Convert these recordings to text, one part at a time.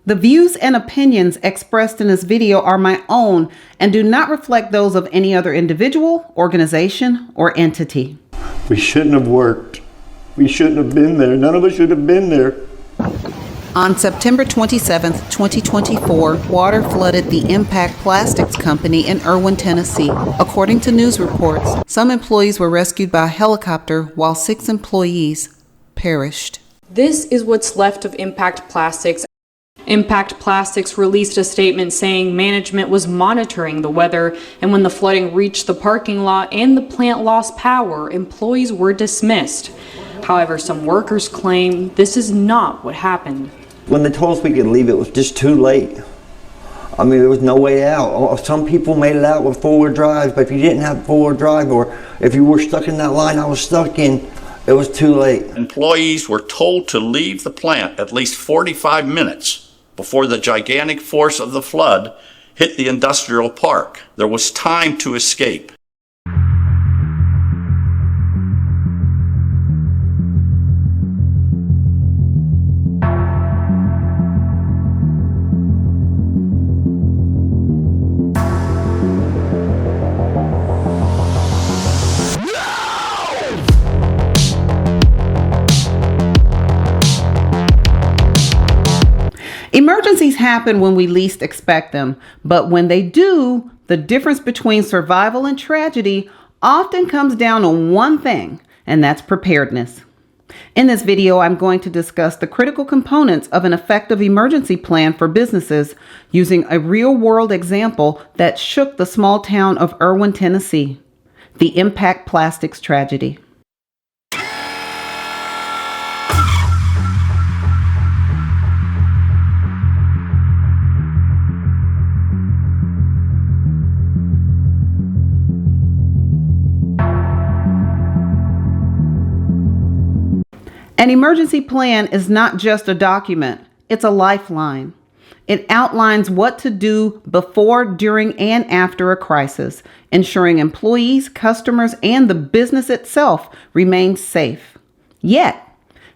The views and opinions expressed in this video are my own and do not reflect those of any other individual, organization, or entity. We shouldn't have worked. We shouldn't have been there. None of us should have been there. On September 27, 2024, water flooded the Impact Plastics Company in Erwin, Tennessee. According to news reports, some employees were rescued by a helicopter while 6 employees perished. This is what's left of Impact Plastics. Impact Plastics released a statement saying management was monitoring the weather, and when the flooding reached the parking lot and the plant lost power, employees were dismissed. However, some workers claim this is not what happened. When they told us we could leave, it was just too late. I mean, there was no way out. Some people made it out with four-wheel drives, but if you didn't have four-wheel drive, or if you were stuck in that line I was stuck in, it was too late. Employees were told to leave the plant at least 45 minutes before the gigantic force of the flood hit the industrial park. There was time to escape. Emergencies happen when we least expect them, but when they do, the difference between survival and tragedy often comes down to one thing, and that's preparedness. In this video, I'm going to discuss the critical components of an effective emergency plan for businesses using a real-world example that shook the small town of Erwin, Tennessee, the Impact Plastics tragedy. An emergency plan is not just a document, it's a lifeline. It outlines what to do before, during, and after a crisis, ensuring employees, customers, and the business itself remain safe. Yet,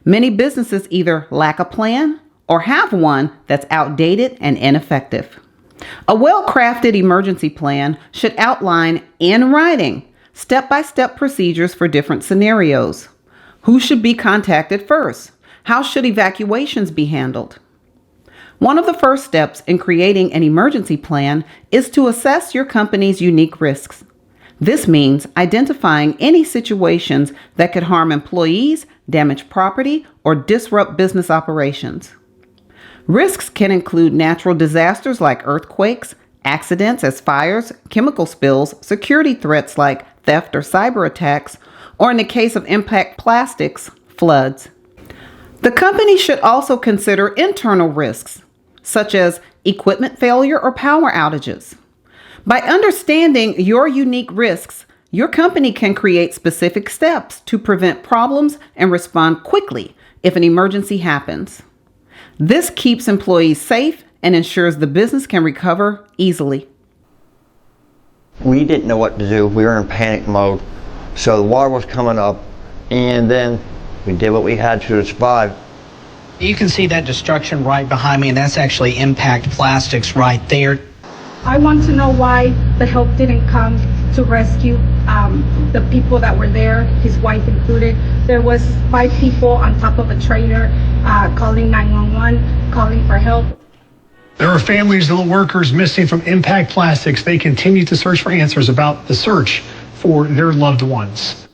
many businesses either lack a plan or have one that's outdated and ineffective. A well-crafted emergency plan should outline, in writing, step-by-step procedures for different scenarios. Who should be contacted first? How should evacuations be handled? One of the first steps in creating an emergency plan is to assess your company's unique risks. This means identifying any situations that could harm employees, damage property, or disrupt business operations. Risks can include natural disasters like earthquakes, accidents as fires, chemical spills, security threats like theft or cyber attacks, or in the case of Impact Plastics, floods. The company should also consider internal risks, such as equipment failure or power outages. By understanding your unique risks, your company can create specific steps to prevent problems and respond quickly if an emergency happens. This keeps employees safe and ensures the business can recover easily. We didn't know what to do. We were in panic mode. So the water was coming up, and then we did what we had to survive. You can see that destruction right behind me, and that's actually Impact Plastics right there. I want to know why the help didn't come to rescue the people that were there, his wife included. There was 5 people on top of a trailer calling 911, calling for help. There are families of the workers missing from Impact Plastics. They continue to search for answers about the search for their loved ones.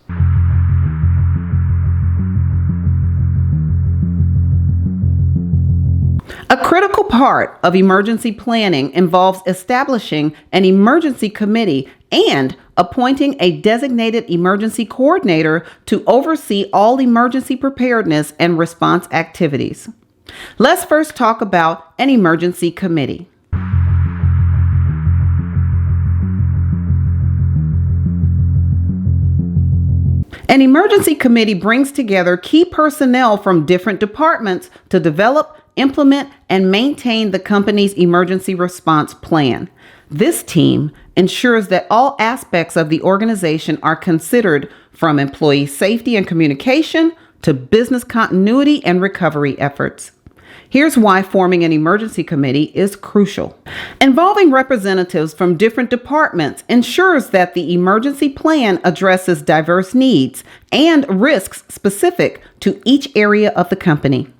A critical part of emergency planning involves establishing an emergency committee and appointing a designated emergency coordinator to oversee all emergency preparedness and response activities. Let's first talk about an emergency committee. An emergency committee brings together key personnel from different departments to develop, implement, and maintain the company's emergency response plan. This team ensures that all aspects of the organization are considered, from employee safety and communication to business continuity and recovery efforts. Here's why forming an emergency committee is crucial. Involving representatives from different departments ensures that the emergency plan addresses diverse needs and risks specific to each area of the company.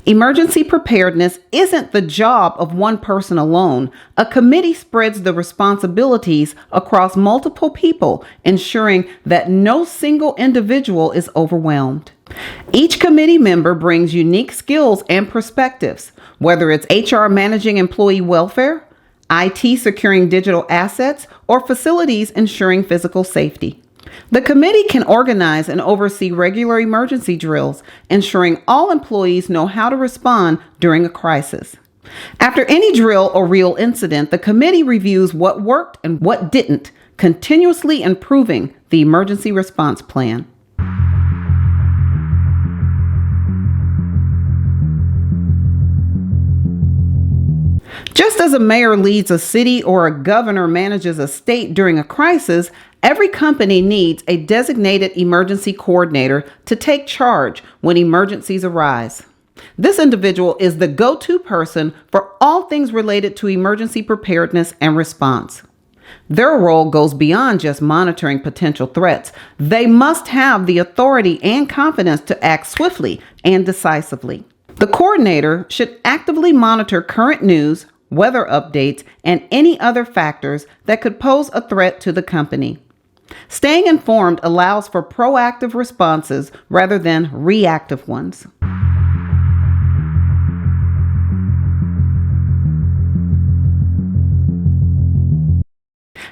Emergency preparedness isn't the job of one person alone. A committee spreads the responsibilities across multiple people, ensuring that no single individual is overwhelmed. Each committee member brings unique skills and perspectives, whether it's HR managing employee welfare, IT securing digital assets, or facilities ensuring physical safety. The committee can organize and oversee regular emergency drills, ensuring all employees know how to respond during a crisis. After any drill or real incident, the committee reviews what worked and what didn't, continuously improving the emergency response plan. Just as a mayor leads a city or a governor manages a state during a crisis, every company needs a designated emergency coordinator to take charge when emergencies arise. This individual is the go-to person for all things related to emergency preparedness and response. Their role goes beyond just monitoring potential threats. They must have the authority and confidence to act swiftly and decisively. The coordinator should actively monitor current news, weather updates, and any other factors that could pose a threat to the company. Staying informed allows for proactive responses rather than reactive ones.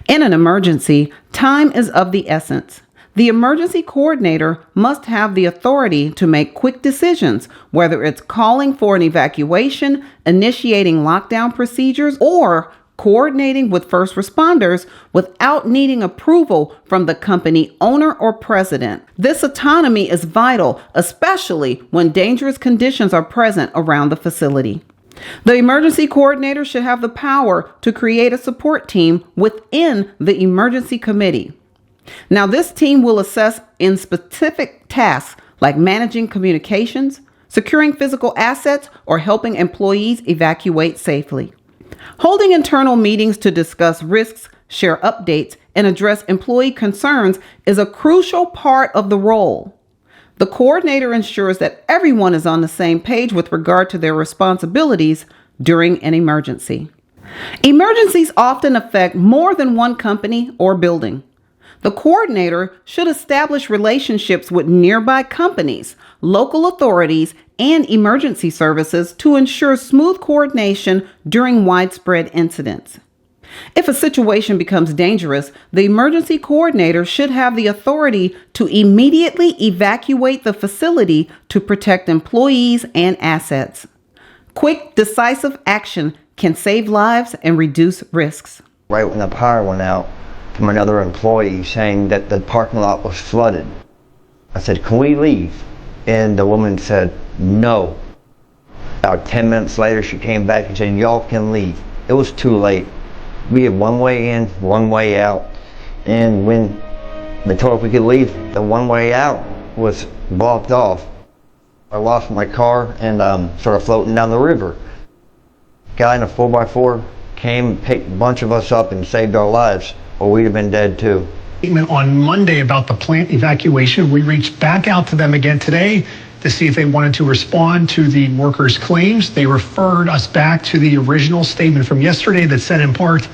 In an emergency, time is of the essence. The emergency coordinator must have the authority to make quick decisions, whether it's calling for an evacuation, initiating lockdown procedures, or coordinating with first responders without needing approval from the company owner or president. This autonomy is vital, especially when dangerous conditions are present around the facility. The emergency coordinator should have the power to create a support team within the emergency committee. Now, this team will assess in specific tasks like managing communications, securing physical assets, or helping employees evacuate safely. Holding internal meetings to discuss risks, share updates, and address employee concerns is a crucial part of the role. The coordinator ensures that everyone is on the same page with regard to their responsibilities during an emergency. Emergencies often affect more than one company or building. The coordinator should establish relationships with nearby companies, local authorities, and emergency services to ensure smooth coordination during widespread incidents. If a situation becomes dangerous, the emergency coordinator should have the authority to immediately evacuate the facility to protect employees and assets. Quick, decisive action can save lives and reduce risks. Right when the power went out, from another employee saying that the parking lot was flooded. I said, "Can we leave?" And the woman said, "No." About 10 minutes later, she came back and said, "Y'all can leave." It was too late. We had one way in, one way out. And when they told us we could leave, the one way out was blocked off. I lost my car and started floating down the river. Guy in a 4x4 came, picked a bunch of us up and saved our lives, or we'd have been dead too. On Monday about the plant evacuation, we reached back out to them again today to see if they wanted to respond to the workers' claims. They referred us back to the original statement from yesterday that said in part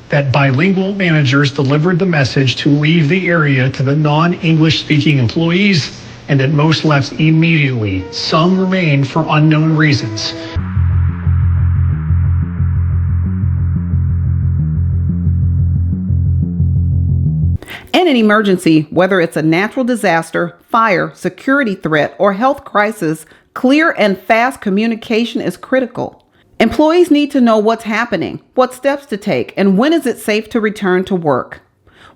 that bilingual managers delivered the message to leave the area to the non-English speaking employees and that most left immediately. Some remained for unknown reasons. In an emergency, whether it's a natural disaster, fire, security threat, or health crisis, clear and fast communication is critical. Employees need to know what's happening, what steps to take, and when is it safe to return to work.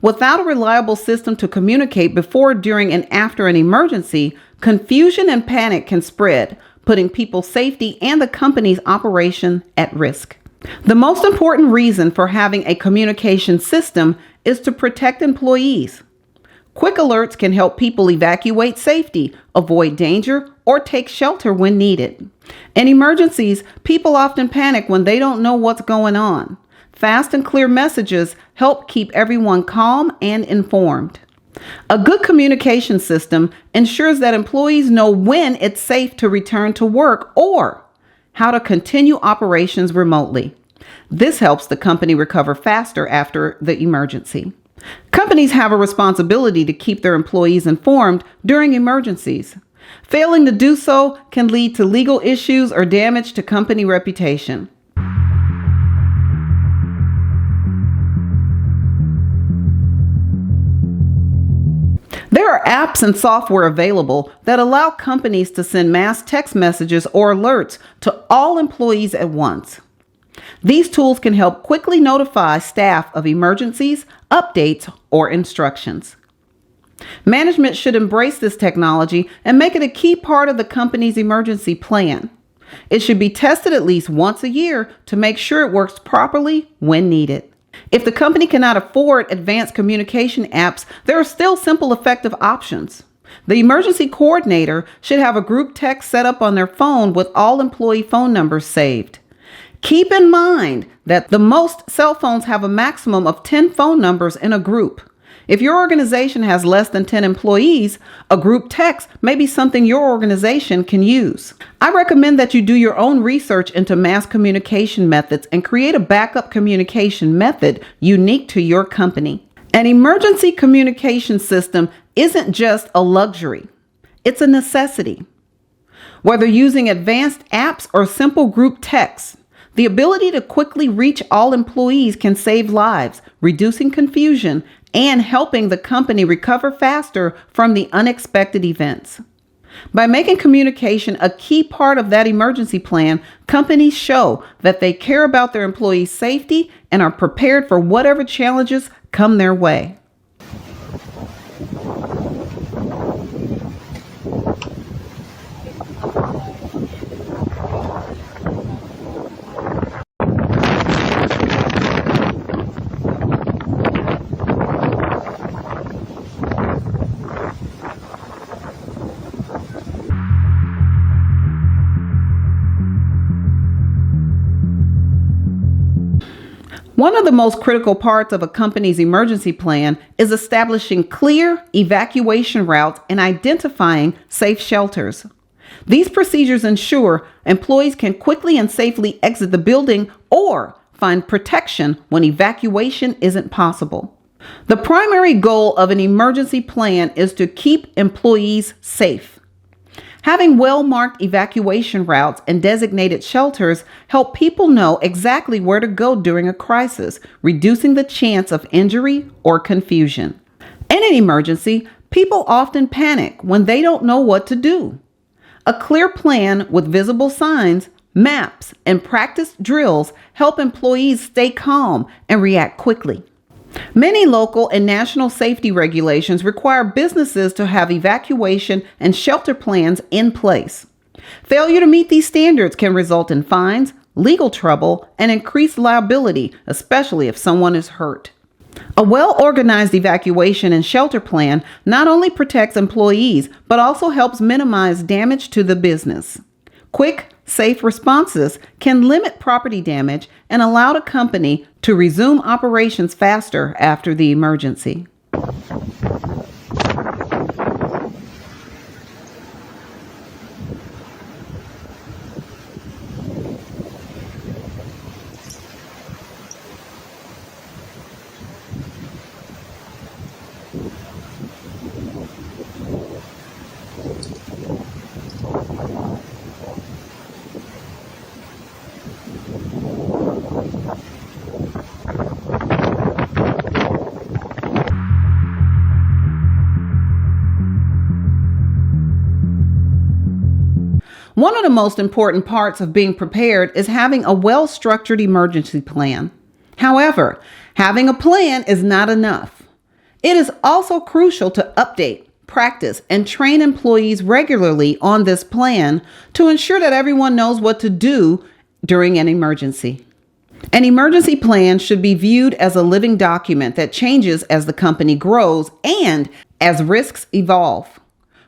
Without a reliable system to communicate before, during, and after an emergency, confusion and panic can spread, putting people's safety and the company's operation at risk. The most important reason for having a communication system is to protect employees. Quick alerts can help people evacuate safely, avoid danger, or take shelter when needed. In emergencies, people often panic when they don't know what's going on. Fast and clear messages help keep everyone calm and informed. A good communication system ensures that employees know when it's safe to return to work or how to continue operations remotely. This helps the company recover faster after the emergency. Companies have a responsibility to keep their employees informed during emergencies. Failing to do so can lead to legal issues or damage to company reputation. There are apps and software available that allow companies to send mass text messages or alerts to all employees at once. These tools can help quickly notify staff of emergencies, updates, or instructions. Management should embrace this technology and make it a key part of the company's emergency plan. It should be tested at least once a year to make sure it works properly when needed. If the company cannot afford advanced communication apps, there are still simple, effective options. The emergency coordinator should have a group text set up on their phone with all employee phone numbers saved. Keep in mind that the most cell phones have a maximum of 10 phone numbers in a group. If your organization has less than 10 employees, a group text may be something your organization can use. I recommend that you do your own research into mass communication methods and create a backup communication method unique to your company. An emergency communication system isn't just a luxury, it's a necessity. Whether using advanced apps or simple group texts, the ability to quickly reach all employees can save lives, reducing confusion, and helping the company recover faster from the unexpected events. By making communication a key part of that emergency plan, companies show that they care about their employees' safety and are prepared for whatever challenges come their way. One of the most critical parts of a company's emergency plan is establishing clear evacuation routes and identifying safe shelters. These procedures ensure employees can quickly and safely exit the building or find protection when evacuation isn't possible. The primary goal of an emergency plan is to keep employees safe. Having well-marked evacuation routes and designated shelters help people know exactly where to go during a crisis, reducing the chance of injury or confusion. In an emergency, people often panic when they don't know what to do. A clear plan with visible signs, maps, and practice drills help employees stay calm and react quickly. Many local and national safety regulations require businesses to have evacuation and shelter plans in place. Failure to meet these standards can result in fines, legal trouble, and increased liability, especially if someone is hurt. A well-organized evacuation and shelter plan not only protects employees, but also helps minimize damage to the business. Quick, safe responses can limit property damage and allow the company to resume operations faster after the emergency. One of the most important parts of being prepared is having a well-structured emergency plan. However, having a plan is not enough. It is also crucial to update, practice, and train employees regularly on this plan to ensure that everyone knows what to do during an emergency. An emergency plan should be viewed as a living document that changes as the company grows and as risks evolve.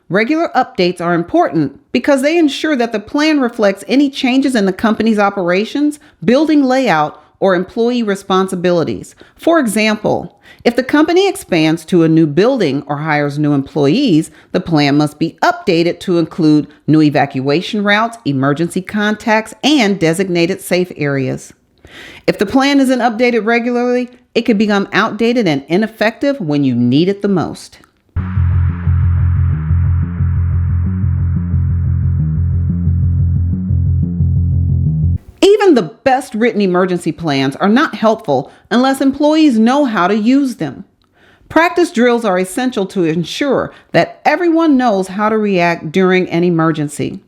Regular updates are important because they ensure that the plan reflects any changes in the company's operations, building layout, or employee responsibilities. For example, if the company expands to a new building or hires new employees, the plan must be updated to include new evacuation routes, emergency contacts, and designated safe areas. If the plan isn't updated regularly, it could become outdated and ineffective when you need it the most. Even the best written emergency plans are not helpful unless employees know how to use them. Practice drills are essential to ensure that everyone knows how to react during an emergency.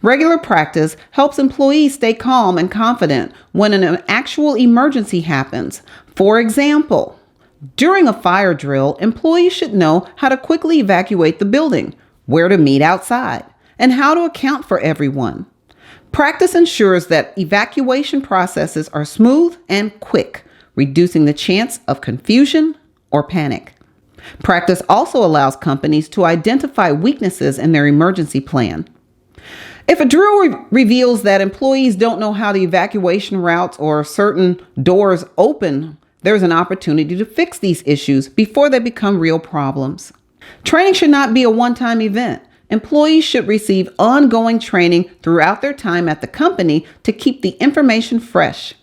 Regular practice helps employees stay calm and confident when an actual emergency happens. For example, during a fire drill, employees should know how to quickly evacuate the building, where to meet outside, and how to account for everyone. Practice ensures that evacuation processes are smooth and quick, reducing the chance of confusion or panic. Practice also allows companies to identify weaknesses in their emergency plan. If a drill reveals that employees don't know how the evacuation routes or certain doors open, there's an opportunity to fix these issues before they become real problems. Training should not be a one-time event. Employees should receive ongoing training throughout their time at the company to keep the information fresh.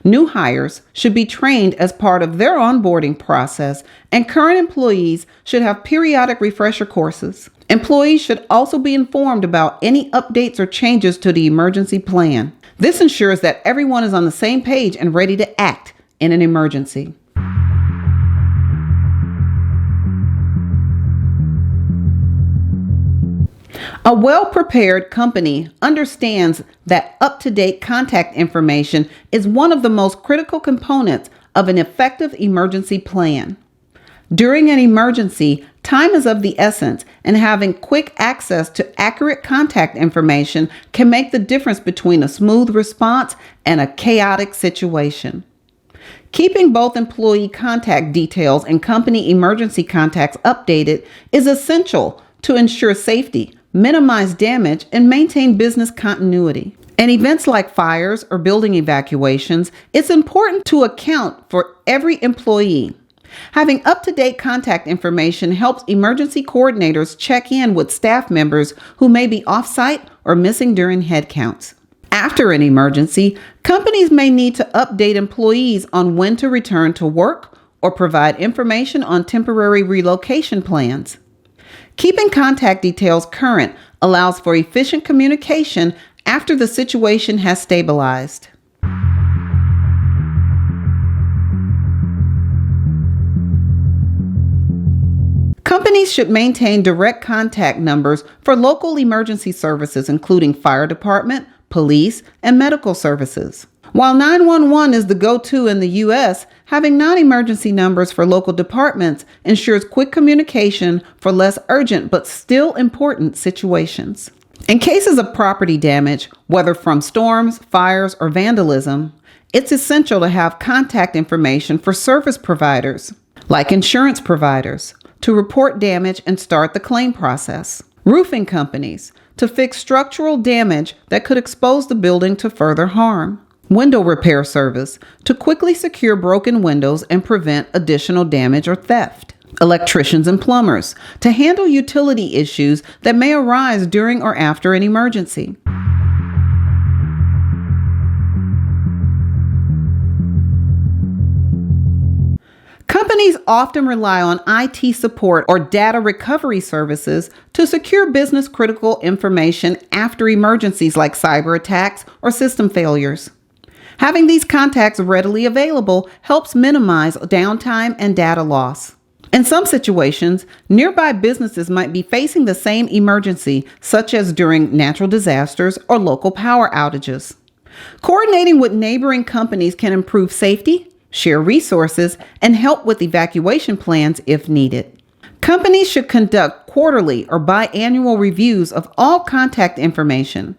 New hires should be trained as part of their onboarding process, and current employees should have periodic refresher courses. Employees should also be informed about any updates or changes to the emergency plan. This ensures that everyone is on the same page and ready to act in an emergency. A well-prepared company understands that up-to-date contact information is one of the most critical components of an effective emergency plan. During an emergency, time is of the essence, and having quick access to accurate contact information can make the difference between a smooth response and a chaotic situation. Keeping both employee contact details and company emergency contacts updated is essential to ensure safety, minimize damage, and maintain business continuity. In events like fires or building evacuations, it's important to account for every employee. Having up-to-date contact information helps emergency coordinators check in with staff members who may be off-site or missing during head counts. After an emergency, companies may need to update employees on when to return to work or provide information on temporary relocation plans. Keeping contact details current allows for efficient communication after the situation has stabilized. Companies should maintain direct contact numbers for local emergency services, including fire department, police, and medical services. While 911 is the go-to in the U.S., having non-emergency numbers for local departments ensures quick communication for less urgent but still important situations. In cases of property damage, whether from storms, fires, or vandalism, it's essential to have contact information for service providers, like insurance providers, to report damage and start the claim process. Roofing companies, to fix structural damage that could expose the building to further harm. Window repair service, to quickly secure broken windows and prevent additional damage or theft. Electricians and plumbers, to handle utility issues that may arise during or after an emergency. Companies often rely on IT support or data recovery services to secure business-critical information after emergencies like cyber attacks or system failures. Having these contacts readily available helps minimize downtime and data loss. In some situations, nearby businesses might be facing the same emergency, such as during natural disasters or local power outages. Coordinating with neighboring companies can improve safety, share resources, and help with evacuation plans if needed. Companies should conduct quarterly or biannual reviews of all contact information.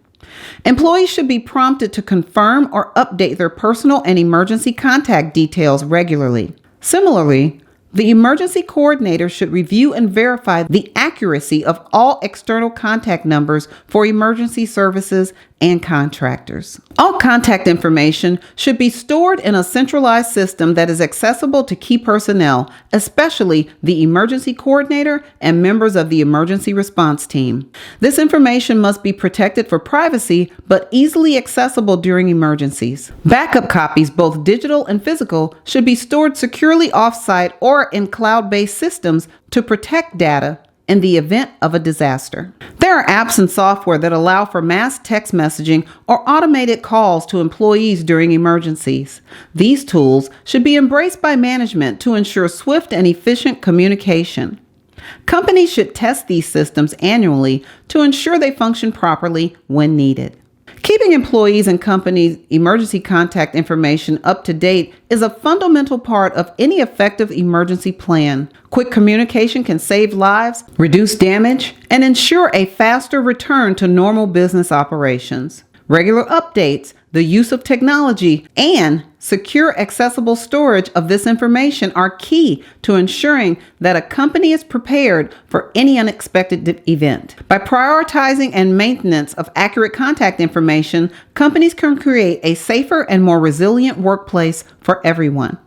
Employees should be prompted to confirm or update their personal and emergency contact details regularly. Similarly, The emergency coordinator should review and verify the accuracy of all external contact numbers for emergency services and contractors. All contact information should be stored in a centralized system that is accessible to key personnel, especially the emergency coordinator and members of the emergency response team. This information must be protected for privacy, but easily accessible during emergencies. Backup copies, both digital and physical, should be stored securely off-site or in cloud-based systems to protect data in the event of a disaster. There are apps and software that allow for mass text messaging or automated calls to employees during emergencies. These tools should be embraced by management to ensure swift and efficient communication. Companies should test these systems annually to ensure they function properly when needed. Keeping employees and companies' emergency contact information up to date is a fundamental part of any effective emergency plan. Quick communication can save lives, reduce damage, and ensure a faster return to normal business operations. Regular updates, the use of technology, and secure accessible storage of this information are key to ensuring that a company is prepared for any unexpected event. By prioritizing and maintenance of accurate contact information, companies can create a safer and more resilient workplace for everyone.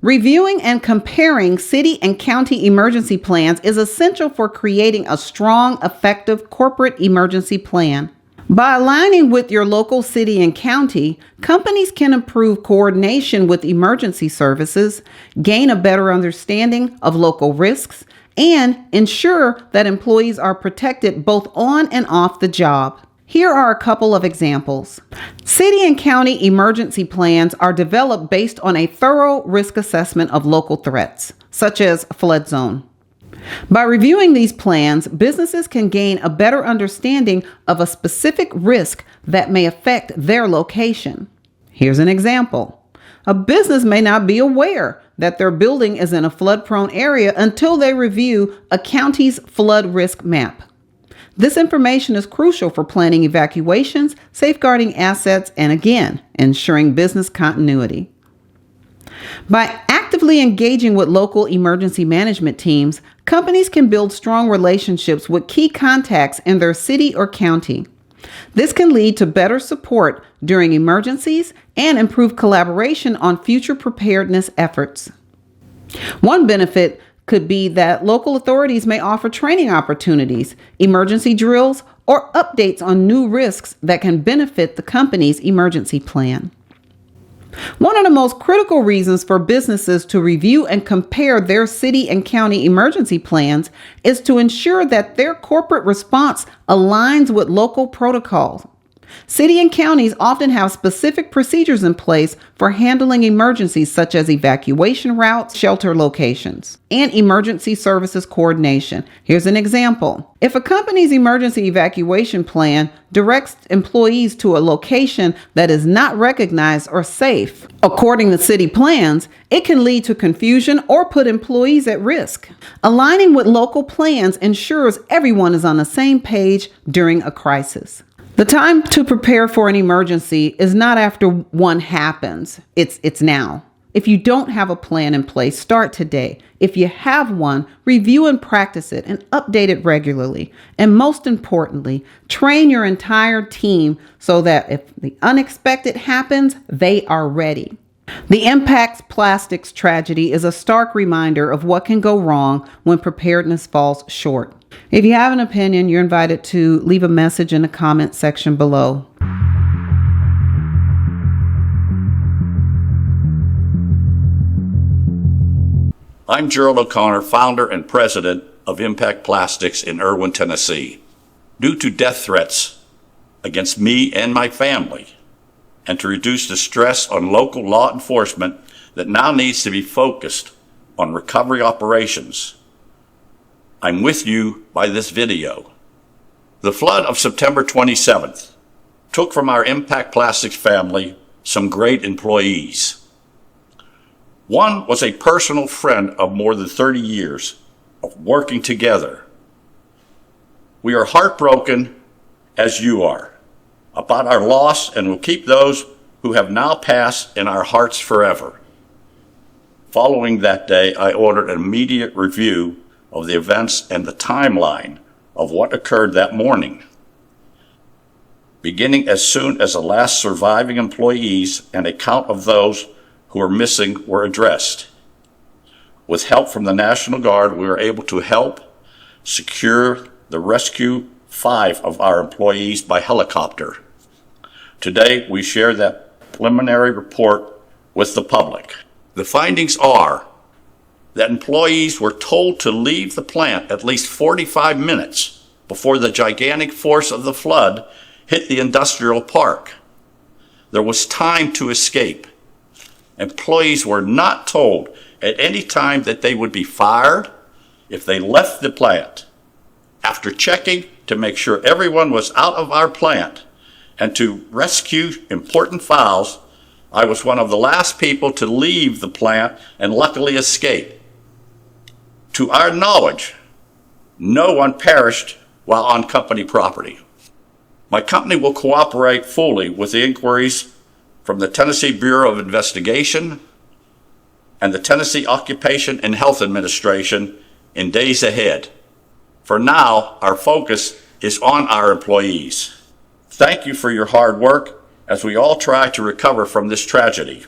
Reviewing and comparing city and county emergency plans is essential for creating a strong, effective corporate emergency plan. By aligning with your local city and county, companies can improve coordination with emergency services, gain a better understanding of local risks, and ensure that employees are protected both on and off the job. Here are a couple of examples. City and county emergency plans are developed based on a thorough risk assessment of local threats, such as a flood zone. By reviewing these plans, businesses can gain a better understanding of a specific risk that may affect their location. Here's an example. A business may not be aware that their building is in a flood-prone area until they review a county's flood risk map. This information is crucial for planning evacuations, safeguarding assets, and again, ensuring business continuity. By actively engaging with local emergency management teams, companies can build strong relationships with key contacts in their city or county. This can lead to better support during emergencies and improve collaboration on future preparedness efforts. One benefit could be that local authorities may offer training opportunities, emergency drills, or updates on new risks that can benefit the company's emergency plan. One of the most critical reasons for businesses to review and compare their city and county emergency plans is to ensure that their corporate response aligns with local protocols. City and counties often have specific procedures in place for handling emergencies such as evacuation routes, shelter locations, and emergency services coordination. Here's an example. If a company's emergency evacuation plan directs employees to a location that is not recognized or safe, according to city plans, it can lead to confusion or put employees at risk. Aligning with local plans ensures everyone is on the same page during a crisis. The time to prepare for an emergency is not after one happens. It's now. If you don't have a plan in place, start today. If you have one, review and practice it and update it regularly. And most importantly, train your entire team so that if the unexpected happens, they are ready. The Impact Plastics tragedy is a stark reminder of what can go wrong when preparedness falls short. If you have an opinion, you're invited to leave a message in the comment section below. I'm Gerald O'Connor, founder and president of Impact Plastics in Erwin, Tennessee. Due to death threats against me and my family, and to reduce the stress on local law enforcement that now needs to be focused on recovery operations, I'm with you by this video. The flood of September 27th took from our Impact Plastics family some great employees. One was a personal friend of more than 30 years of working together. We are heartbroken, as you are, about our loss, and will keep those who have now passed in our hearts forever. Following that day, I ordered an immediate review of the events and the timeline of what occurred that morning, beginning as soon as the last surviving employees and a count of those who were missing were addressed. With help from the National Guard, we were able to help secure the rescue 5 of our employees by helicopter. Today, we share that preliminary report with the public. The findings are that employees were told to leave the plant at least 45 minutes before the gigantic force of the flood hit the industrial park. There was time to escape. Employees were not told at any time that they would be fired if they left the plant. After checking to make sure everyone was out of our plant and to rescue important files, I was one of the last people to leave the plant and luckily escape. To our knowledge, no one perished while on company property. My company will cooperate fully with the inquiries from the Tennessee Bureau of Investigation and the Tennessee Occupation and Health Administration in days ahead. For now, our focus is on our employees. Thank you for your hard work as we all try to recover from this tragedy.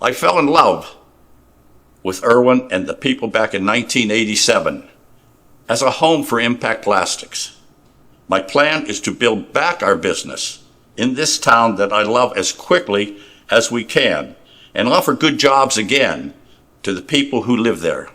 I fell in love with Erwin and the people back in 1987 as a home for Impact Plastics. My plan is to build back our business in this town that I love as quickly as we can and offer good jobs again to the people who live there.